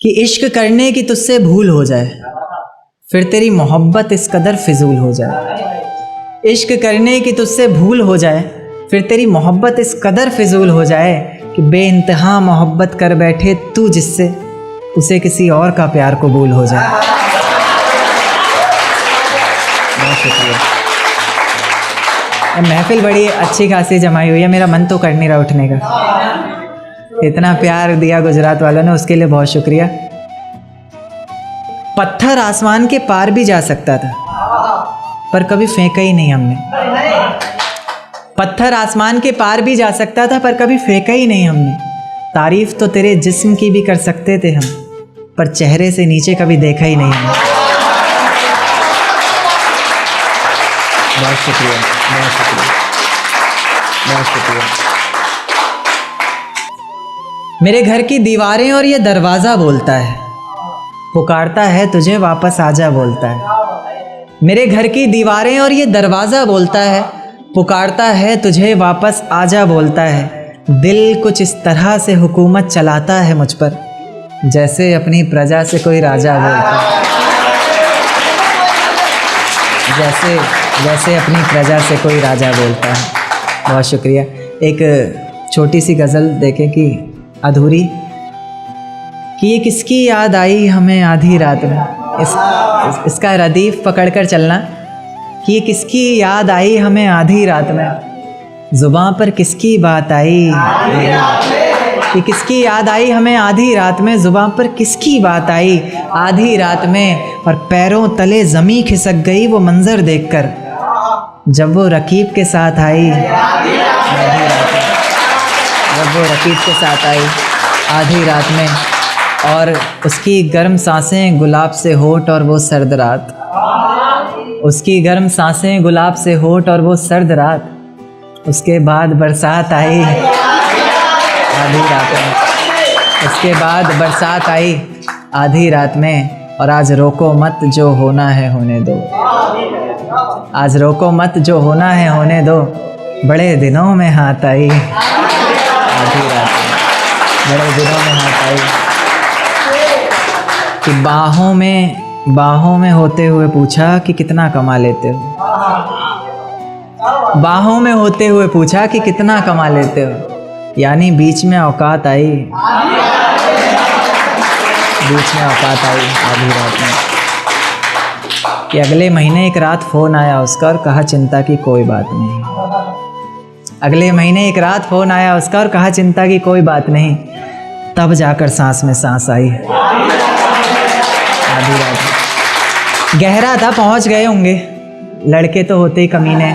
कि इश्क करने की तुझसे भूल हो जाए, फिर तेरी मोहब्बत इस कदर फिजूल हो जाए। इश्क करने की तुझसे भूल हो जाए, फिर तेरी मोहब्बत इस कदर फिजूल हो जाए कि बेइंतहा मोहब्बत कर बैठे तू जिससे, उसे किसी और का प्यार कबूल हो जाए। बहुत शुक्रिया। महफिल बड़ी अच्छी खासी जमाई हुई है, मेरा मन तो कर नहीं रहा उठने का। इतना प्यार दिया गुजरात वालों ने, उसके लिए बहुत शुक्रिया। पत्थर आसमान के पार भी जा सकता था, पर कभी फेंका ही नहीं हमने। पत्थर आसमान के पार भी जा सकता था, पर कभी फेंका ही नहीं हमने। तारीफ तो तेरे जिस्म की भी कर सकते थे हम, पर चेहरे से नीचे कभी देखा ही नहीं हमने। बहुत शुक्रिया, बहुत शुक्रिया, बहुत शुक्रिया। मेरे घर की दीवारें और ये दरवाज़ा बोलता है, पुकारता है तुझे वापस आजा बोलता है। मेरे घर की दीवारें और ये दरवाज़ा बोलता है, पुकारता है तुझे वापस आजा बोलता है। दिल कुछ इस तरह से हुकूमत चलाता है मुझ पर, जैसे अपनी प्रजा से कोई राजा बोलता है। जैसे अपनी प्रजा से कोई राजा बोलता है। बहुत शुक्रिया। एक छोटी सी गज़ल देखें कि अधूरी, कि ये किसकी याद आई हमें आधी रात में। इसका रदीफ पकड़ कर चलना, कि ये किसकी याद आई हमें आधी रात में, ज़ुबान पर किसकी बात आई। कि किसकी याद आई हमें आधी रात में, ज़ुबान पर किसकी बात आई आधी रात में। और पैरों तले ज़मीं खिसक गई वो मंज़र देखकर, जब वो रकीब के साथ आई आधी रात में। जब वो रकीब के साथ आई आधी रात में, और उसकी गर्म सांसें गुलाब से होठ और वो सर्द रात। उसकी गर्म सांसें गुलाब से होठ और वो सर्द रात। उसके बाद बरसात आई आधी रात में। उसके बाद बरसात आई आधी रात में। और आज रोको मत जो होना है होने दो। आज रोको मत जो होना है होने दो, बड़े दिनों में हाथ आई आधी रात में। बड़े दिनों में हाथ आई कि बाहों में होते हुए पूछा कि कितना कमा लेते हो। बाहों में होते हुए पूछा कि कितना कमा लेते हो, यानी बीच में औकात आई। बीच में औकात आई आधी रात में। कि अगले महीने एक रात फ़ोन आया उसका और कहा चिंता की कोई बात नहीं। अगले महीने एक रात फ़ोन आया उसका और कहा चिंता की कोई बात नहीं। तब जाकर सांस में सांस आई आधी रात में। गहरा था, पहुंच गए होंगे, लड़के तो होते ही कमीने।